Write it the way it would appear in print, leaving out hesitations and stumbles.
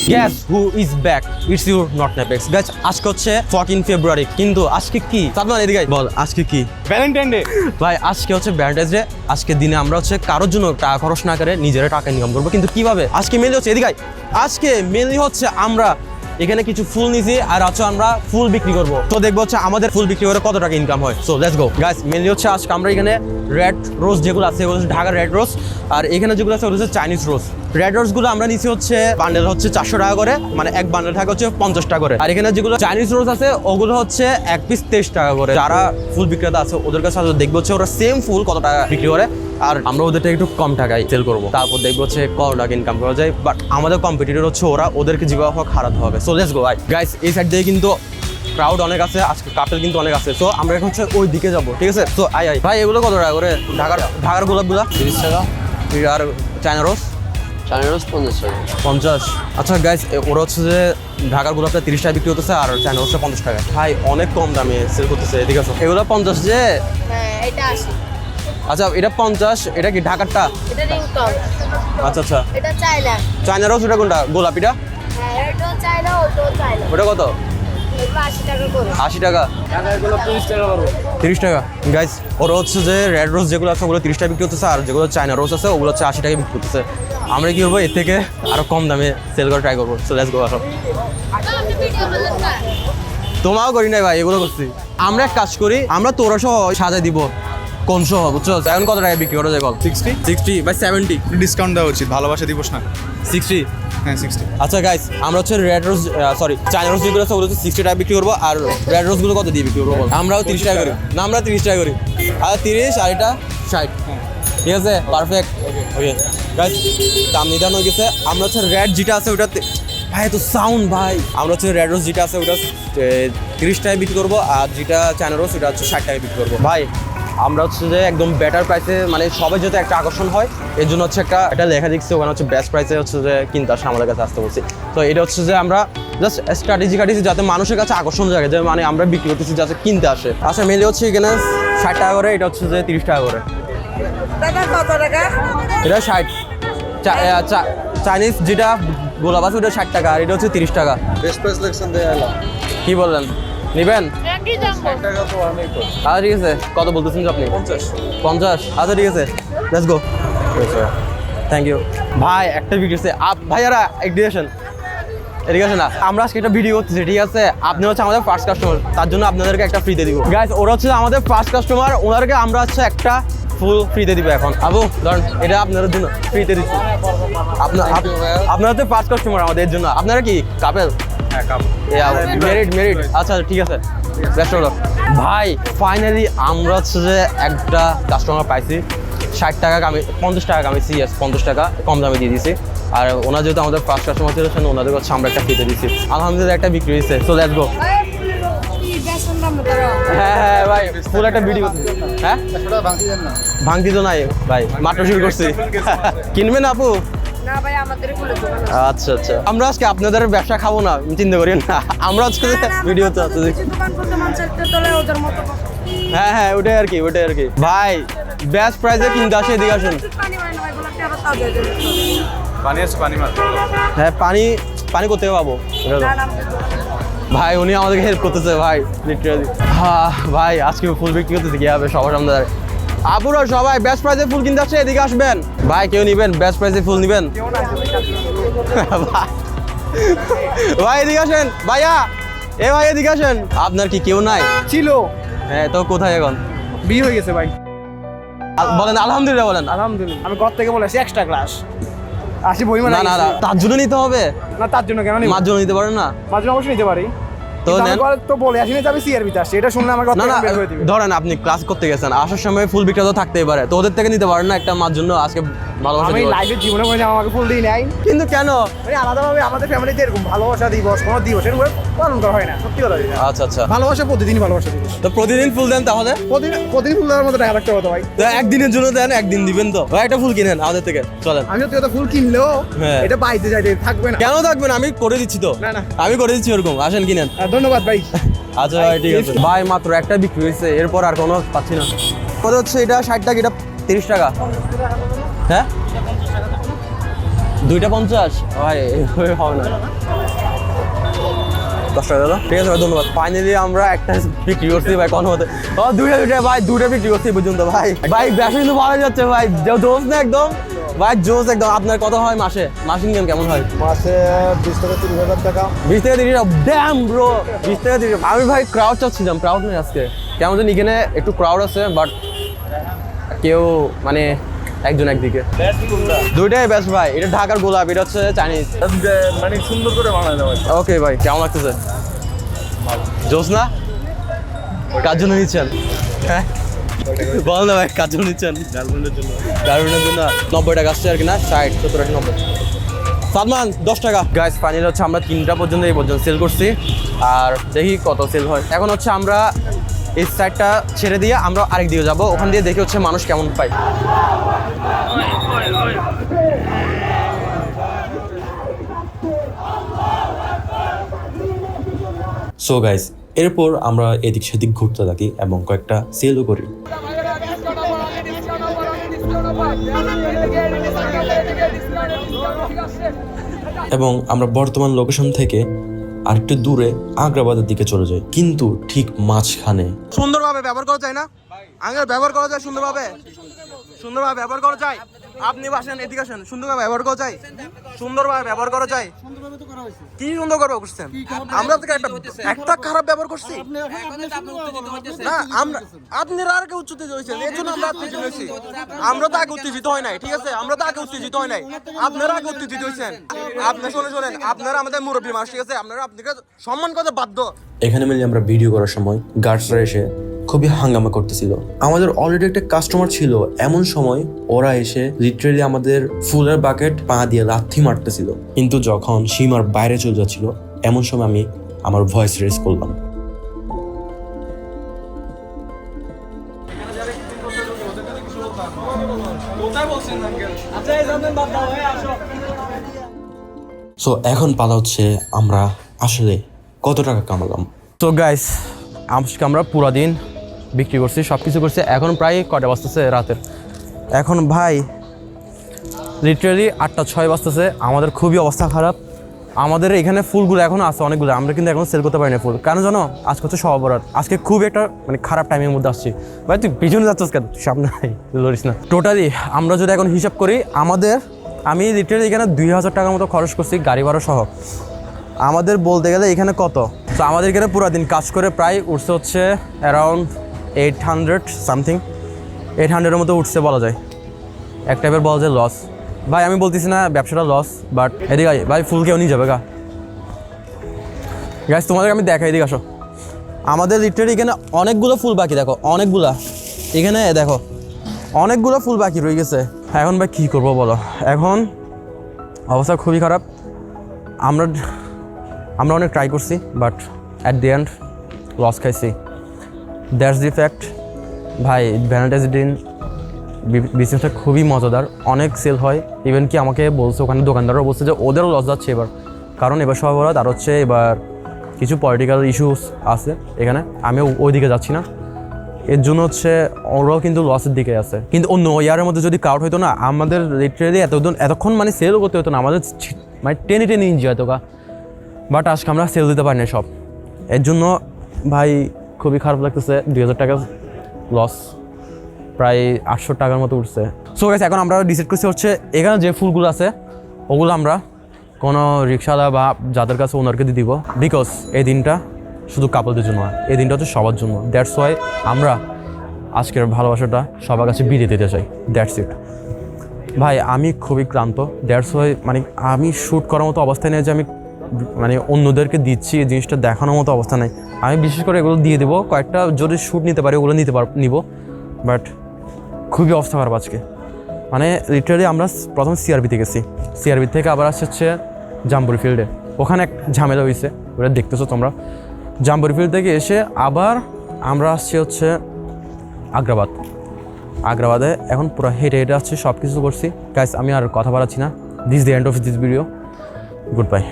Guess who is back? It's your not Napex. Guys, আজকে হচ্ছে 14 ফেব্রুয়ারি, কিন্তু আজকে কি? সাদমান এদিকে বল, আজকে কি? Valentine day. ভাই আজকে হচ্ছে ভ্যালেন্টাইন্স ডে। আজকে দিনে আমরা হচ্ছে কারোর জন্য টাকা খরচ না করে নিজেরা টাকা ইনকাম করবো, কিন্তু কিভাবে? আজকে মেনলি হচ্ছে এদিকে আজকে মেনলি হচ্ছে আমরা এখানে কিছু ফুল নিছি আর হচ্ছে আমরা ফুল বিক্রি করবো। তো দেখবো হচ্ছে আমাদের ফুল বিক্রি করে কত টাকা ইনকাম হয়। So let's go guys. Mainly হচ্ছে আজকে আমরা এখানে রেড রোজ যেগুলো আছে এগুলো হচ্ছে ঢাকার রেড রোজ, আর এখানে যেগুলো আছে ওগুলো হচ্ছে চাইনিজ রোজ। রেড রোজগুলো আমরা নিছি হচ্ছে বান্ডেল হচ্ছে 400 টাকা করে, মানে এক বান্ডেল থাকে হচ্ছে 50 টাকা করে। আর এখানে যেগুলো চাইনিজ রোজ আছে ওগুলো হচ্ছে এক পিস 23 টাকা করে। যারা ফুল বিক্রেতা আছে ওদের কাছে দেখবো হচ্ছে ওরা সেম ফুল কত টাকা বিক্রি করে, আর আমরা ওদেরটা একটু কম টাকায় সেল করবো। তারপর দেখবো হচ্ছে কত টাকা ইনকাম করা যায়। বাট আমাদের কম্পিটিটর হচ্ছে ওরা, ওদেরকে যেভাবে হোক হারাতে হবে। So let's go guys. এই সাইড দিয়ে কিন্তু ক্রাউড অনেক আছে, আজকে কাপেল কিন্তু অনেক আছে। সো আমরা এখন হচ্ছে ওই দিকে যাবো, ঠিক আছে? সো আই ভাই এগুলো কত টাকা করে? ঢাকার গোলাপগুলা 30 টাকা, আর চায়না রোজ চায়না রোজ 50 টাকা। 50। আচ্ছা গাইস, ওরা হচ্ছে যে ঢাকার গোলাপটা 30 টাকা বিক্রি হতেছে আর চায়না রোজটা 50 টাকা। ভাই অনেক কম দামে সেল করতেছে। এদিকে আছে এগুলো 50 যে। হ্যাঁ এটা 80। আচ্ছা এটা 50, এটা কি ঢাকারটা? এটা রিংটন। আচ্ছা আচ্ছা, এটা চায়না। চায়না রোজ ওটা কোনটা? গোলাপিটা? হ্যাঁ এটাও চায়না, ওটাও চায়না। ওটা কত? এগুলো 80 টাকা করে। 80 টাকা। ঢাকারগুলো 30 টাকা পাবো। 30 টাকা। গাইস ওরা হচ্ছে যে রেড রোজ যেগুলো আছে ওগুলো 30 টাকা বিক্রি করতেছে, আর যেগুলো চায়না রোজ আছে ওগুলো হচ্ছে 80 টাকা বিক্রি করতেছে। আমরা কি করবো এর থেকে আরো কম দামে সেল করে ট্রাই করবো। So let's go. আসো, তোমাও করি নাই ভাই, এগুলো করছি আমরা। এক কাজ করি, আমরা তোরা সহ সাজাই দিব কোন সহ, বুঝছো? এখন কত টাকা বিক্রি করা যায় বল? 60 বাই 70 ডিসকাউন্ট দেওয়া উচিত, ভালোবাসা দিবস না। 60। হ্যাঁ 60। আচ্ছা গাইস, আমরা হচ্ছে red rose sorry China rose যেগুলো আছে ওগুলো হচ্ছে 60 টাকা বিক্রি করবো, আর রেড রোজগুলো কত দিয়ে বিক্রি করবো বল? আমরাও 30 টাকা করি না, আমরা 30 টাকা করি। আর 30 আর এটা 60। ঠিক আছে, পারফেক্ট। ওকে গাইস, দাম নির্ধারণ হয়ে গেছে। আমরা হচ্ছে রেড যেটা আছে ওটাতে, ভাই তো সাউন্ড ভাই। আমরা হচ্ছে রেড রোজ যেটা আছে ওটা 30 টাকায় বিক্রি করবো, আর যেটা চায়না রোজ ওটা হচ্ছে 60 টাকায় বিক্রি করবো। ভাই আমরা হচ্ছে যে একদম বেটার প্রাইসে, মানে সবাই যাতে একটা আকর্ষণ হয় এর জন্য হচ্ছে একটা লেখা দিচ্ছি ওখানে হচ্ছে বেস্ট প্রাইসে হচ্ছে যে কিনতে আসে আমাদের কাছে আসতে বলছি। তো এটা হচ্ছে যে আমরা জাস্ট স্ট্র্যাটেজি কাটিয়েছি যাতে মানুষের কাছে আকর্ষণ জাগে, যে মানে আমরা বিক্রি করতেছি যাতে কিনতে আসে। আচ্ছা মেলে হচ্ছে এখানে 60 টাকা করে, এটা হচ্ছে যে 30 টাকা করে। এটা 60। চাইনিজ যেটা গোলাপ আছে ওটা 60 টাকা, আর এটা হচ্ছে 30 টাকা। বেস্ট প্রাইস সিলেকশন দেয়া হলো। কি বললেন, নিবেন? একই দাম। 60 টাকা তো অনেক। আচ্ছা ঠিক আছে, কত বলতেছেন আপনি? 50। আচ্ছা ঠিক আছে, লেটস গো। থ্যাংক ইউ ভাই। একটা ভিডিও আছে ভাইয়ারা এডুকেশন এডুকেশন না, আমরা আজকে একটা ভিডিও করতেছি, ঠিক আছে? আপনি হচ্ছে আমাদের ফার্স্ট কাস্টমার, তার জন্য আপনাদেরকে একটা ফ্রিতে দিব। গাইস ওরা হচ্ছে আমাদের ফার্স্ট কাস্টমার, ওনাদেরকে আমরা হচ্ছে একটা ফুল ফ্রিতে দিব এখন। আবু ধরুন, এটা আপনাদের জন্য ফ্রিতে দিচ্ছি। আপনারা তো ফার্স্ট কাস্টমার আমাদের জন্য। আপনারা কি কাপেল? হ্যাঁ কাপ। মেরিট। আচ্ছা ঠিক আছে, বেস্ট অফ লাক ভাই। ফাইনালি আমরা হচ্ছে যে একটা কাস্টমার পাইছি। 60 টাকা আমি 50 টাকা কামিয়েছি, 50 টাকা কম দামে দিয়ে দিয়েছি। আর ওনার যেহেতু আমাদের ফার্স্ট কাস্টমার ছিল সেজন্য ওনাদের হচ্ছে আমরা একটা ফ্রিতে দিচ্ছি। আলহামদুলিল্লাহ একটা বিক্রি হয়েছে। So let's go. হ্যাঁ ভাই, ফুল একটা ভিডিও। হ্যাঁ ভাঙতি তো নাই ভাই, মাত্র শুরু করছি। কিনবেন আপু? না ভাই আমাদের ফুলের দোকান আছে। আচ্ছা আচ্ছা, আমরা আজকে আপনাদের ব্যবসা খাবো না, চিন্তা করি না। আমরা আজকে ভিডিও তো আছে। দোকান করতে মানুষের তোলে ওদের মতো। হ্যাঁ ওটাই আর কি ভাই। বেস্ট প্রাইসে কিনতে আসে, এদিকে আসুন। পানি মানে ভাই বলে একটা আবার তাজা দেবে। পানি আছে, পানি মার। হ্যাঁ পানি কোথায় পাবো? ভাই উনি আমাদেরকে হেল্প করতেছে ভাই, লিটারালি। হ্যাঁ ভাই, আজকে ফুল বিক্রি করতেছে কি হবে সবার সামনে। আপুরা সবাই বেস্ট প্রাইসে ফুল কিনতে আসছে, এদিকে আসবেন ভাই। কেউ নিবেন? বেস্ট প্রাইসে ফুল নিবেন? ভাই এদিকে আসেন ভাইয়া। ভাই এদিকে আসেন। আপনার কি কেউ নাই? ছিল। হ্যাঁ তো কোথায় এখন? বিয়ে হয়ে গেছে ভাই। বলেন আলহামদুলিল্লাহ, বলেন আলহামদুলিল্লাহ। আমি ঘর থেকে বলে আসি এক্সট্রা ক্লাস আসি বই মানে। না তার জন্য নিতে হবে না, তার জন্য কেন নিব? মার জন্য নিতে পারেন না? মাঝে অবশ্যই নিতে পারি। তো কিন্তু আমি নেন। ঘরে তো বলে আসি না যে আমি সিআরবিতে আসছি, এটা শুনলে আমার কথা না বের করে দিবে। ধরেন আপনি ক্লাস করতে গেছেন, আসার সময় ফুল বিক্রেতা থাকতেই পারে, তো ওদের থেকে নিতে পারেন না একটা মার জন্য আজকে ভালোবাসা আমি দিবস। লাইফের জীবনে কোনো আমাকে ফুল দিই নাই। কিন্তু কেন? মানে আলাদাভাবে আমাদের ফ্যামিলিতে এরকম ভালোবাসা দিবস কোনো দিবস এরকম পালন করা হয় না, সত্যি কথা যেটা। আচ্ছা ভালোবাসা প্রতিদিন ভালোবাসা দিবস। তো প্রতিদিন ফুল দেন তাহলে? প্রতিদিন ফুল দেওয়ার মতো টাকা রাখতে হবে তো ভাই। তো একদিনের জন্য দেন, একদিন দিবেন তো ভাই। একটা ফুল কিনেন আমাদের থেকে, চলেন। আমি সত্যি কথা ফুল কিনলেও হ্যাঁ। এটা বাইতে যাইতে থাকবে না। কেন থাকবেন? আমি করে দিচ্ছি তো। না। আমি করে দিচ্ছি ওরকম, আসেন কিনেন। ধন্যবাদ ভাই। আচ্ছা ভাই ঠিক আছে ভাই। মাত্র একটা বিক্রি হয়েছে, এরপর আর কোনো পাচ্ছি না। কত হচ্ছে এটা? 60 টাকা, এটা 30 টাকা। হ্যাঁ 2টা 50 ভাই এভাবে হবে না। 10 টাকা দাদা, ঠিক আছে ভাই, ধন্যবাদ। ফাইনালি আমরা একটা বিক্রি করছি ভাই কোন মতে। দুইটা ভাই, দুইটা বিক্রি করছি পর্যন্ত ভাই। ভাই ব্যবসা কিন্তু ভালো যাচ্ছে ভাই, জোস না একদম ভাই, জোস একদম। আপনার কত হয় মাসে ইনকাম কেমন হয়? মাসে 20 থেকে 30 হাজার টাকা। 20 থেকে 30, ড্যাম ব্রো, 20 থেকে 30। আমি ভাই ক্রাউড চাচ্ছিলাম, ক্রাউড নেই আজকে কেমন জানি, এখানে একটু ক্রাউড আছে বাট কেউ মানে একজন একদিকে। দুইটাই বেস্ট ভাই, এটা ঢাকার গোলাপ, এটা হচ্ছে চাইনিজ, মানে সুন্দর করে বানায় দেওয়া। ওকে ভাই, কেমন লাগতেছে? জোস না? কার জন্য নিচ্ছেন? হ্যাঁ বল না ভাই, কার জন্য নিচ্ছেন? গার্লফ্রেন্ডের জন্য। 90 টাকা আসছে আর কি না, 60, 70, 80, 90। সালমান 10 টাকা। গাইস ফাইনালি হচ্ছে আমরা 3টা পর্যন্ত এই পর্যন্ত সেল করছি, আর দেখি কত সেল হয়। এখন হচ্ছে আমরা এই সাইডটা ছেড়ে দিয়ে আমরা আরেক দিকে যাবো, ওখান দিয়ে দেখি হচ্ছে মানুষ কেমন পায়। সো গাইস, এরপর আমরা এদিক সেদিক ঘুরতে থাকি এবং কয়েকটা সেলও করি। এবং আমরা বর্তমান লোকেশন থেকে আরেকটু দূরে আগ্রাবাদের দিকে চলে যাই, কিন্তু ঠিক মাঝখানে সুন্দরভাবে ব্যবহার করা যায় না আঙ্কেল, ব্যবহার করা যায় সুন্দরভাবে, সুন্দরভাবে ব্যবহার করা যায়। আপনি বাসেন, এদিকে আসেন, সুন্দরভাবে ব্যবহার করা যায়, সুন্দরভাবে ব্যবহার করা যায়। কি সুন্দর ব্যবহার করছেন? আমরা থেকে একটা খারাপ ব্যবহার করছি না, আমরা আপনারা আর কে উচ্চতিত হয়েছেন, এর জন্য আমরা উত্তেজিত হয়েছি। আমরা তো আগে উত্তেজিত হয় নাই, ঠিক আছে, আমরা তো আগে উত্তেজিত হয় নাই, আপনারা আগে উত্তেজিত হয়েছেন। আপনি শোনেন, আপনারা আমাদের মুরব্বী মানুষ, ঠিক আছে, আপনারা আপনাকে সম্মান করতে বাধ্য। এখানে মিলে আমরা ভিডিও করার সময় গার্ডসরা এসে খুবই হাঙ্গামা করতেছিল। আমাদের অলরেডি একটা কাস্টমার ছিল, এমন সময় ওরা এসে লিটারেলি আমাদের ফুলের বাকেট পা দিয়ে লাথি মারতেছিল। কিন্তু যখন সীমার বাইরে চলে যাচ্ছিল, এমন সময় আমি আমার ভয়েস রেজ করলাম। সো এখন পালা হচ্ছে আমরা আসলে কত টাকা কামালাম। তো গাইস, আজকে আমরা পুরো দিন বিক্রি করছি, সব কিছু করছি। এখন প্রায় কটা বাজতেছে রাতের? এখন ভাই লিটারালি 8টা 6 বাজতেছে। আমাদের খুবই অবস্থা খারাপ। আমাদের এখানে ফুলগুলো এখনও আছে অনেকগুলো, আমরা কিন্তু এখন সেল করতে পারি না ফুল। কারণ জানো, আজকে হচ্ছে সব বরাত, আজকে খুব একটা মানে খারাপ টাইমের মধ্যে আসছি। ভাই তুই পিছনে যাচ্ছিস কেন? সামনে লড়িস না। টোটালি আমরা যদি এখন হিসাব করি, আমি লিটারালি এখানে 2000 টাকার মতো খরচ করছি গাড়ি ভাড়া সহ। আমাদের বলতে গেলে এখানে কত, তো আমাদের এখানে পুরো দিন কাজ করে প্রায় উঠছে হচ্ছে অ্যারাউন্ড 800 সামথিং, 800-এর মতো উঠছে বলা যায়। এক টাইপের বলা যায় লস। ভাই আমি বলতেছি না ব্যবসাটা লস, বাট এদিকে ভাই ফুল কেউ নিয়ে যাবে গা। গাইস তোমাদেরকে আমি দেখাই, এদিকে আসো। আমাদের লিটারালি এখানে অনেকগুলো ফুল বাকি, দেখো অনেকগুলা, এখানে দেখো অনেকগুলো ফুল বাকি রয়ে গেছে। এখন ভাই কী করবো বলো, এখন অবস্থা খুবই খারাপ। আমরা অনেক ট্রাই করছি, but at the end loss খাইছি। That's the fact. ভাই ভ্যালেন্টাইন্স দিন বিজনেসটা খুবই মজাদার, অনেক সেল হয়। ইভেন কি আমাকে বলছে ওখানে দোকানদাররা বলছে যে ওদেরও লস যাচ্ছে এবার, কারণ এবার সব বরাদ, আর হচ্ছে এবার কিছু পলিটিক্যাল ইস্যুস আছে এখানে, আমিও ওই দিকে যাচ্ছি না, এর জন্য হচ্ছে ওরাও কিন্তু লসের দিকে আছে। কিন্তু অন্য ইয়ারের মধ্যে যদি ক্রাউড হতো না, আমাদের লিটারেলি এতক্ষণ মানে সেলও করতে হতো না, আমাদের মানে টেনে ইঞ্জি হতো গা। বাট আজকে আমরা সেল দিতে পারি না সব, এর জন্য ভাই খুবই খারাপ লাগতেছে। 2000 টাকা লস, প্রায় 800 টাকার মতো উঠছে। সো গাইস, এখন আমরা ডিসাইড করছি হচ্ছে এখানে যে ফুলগুলো আছে ওগুলো আমরা কোনো রিক্সাওয়ালা বা যাদের কাছে ওনারকে দিয়ে দিব, বিকজ এই দিনটা শুধু কাপলদের জন্য না, এই দিনটা হচ্ছে সবার জন্য। দ্যাটস ওয়াই আমরা আজকের ভালোবাসাটা সবার কাছে বিলিয়ে দিতে চাই। That's it. ভাই আমি খুবই ক্লান্ত, দ্যাটস ওয়াই মানে আমি শ্যুট করার মতো অবস্থায় নেই যে আমি মানে অন্যদেরকে দিচ্ছি, এই জিনিসটা দেখানোর মতো অবস্থা নেই। আমি বিশেষ করে এগুলো দিয়ে দেবো, কয়েকটা যদি শ্যুট নিতে পারি ওগুলো নিব, বাট খুবই অবস্থা খারাপ আজকে। মানে লিটারালি আমরা প্রথম সিআরবিতে গেছি, সিআরবি থেকে আবার হচ্ছে জাম্বুরি ফিল্ডে, ওখানে এক ঝামেলা হয়েছে, ওটা দেখতেছো তোমরা। জাম্বুরি ফিল্ড থেকে এসে আবার আমরা আসছি হচ্ছে আগ্রাবাদে। এখন পুরো হেঁটে আসছি, সব কিছু করছি। গাইস আমি আর কথা বাড়াচ্ছি না, this the end of this video, good bye.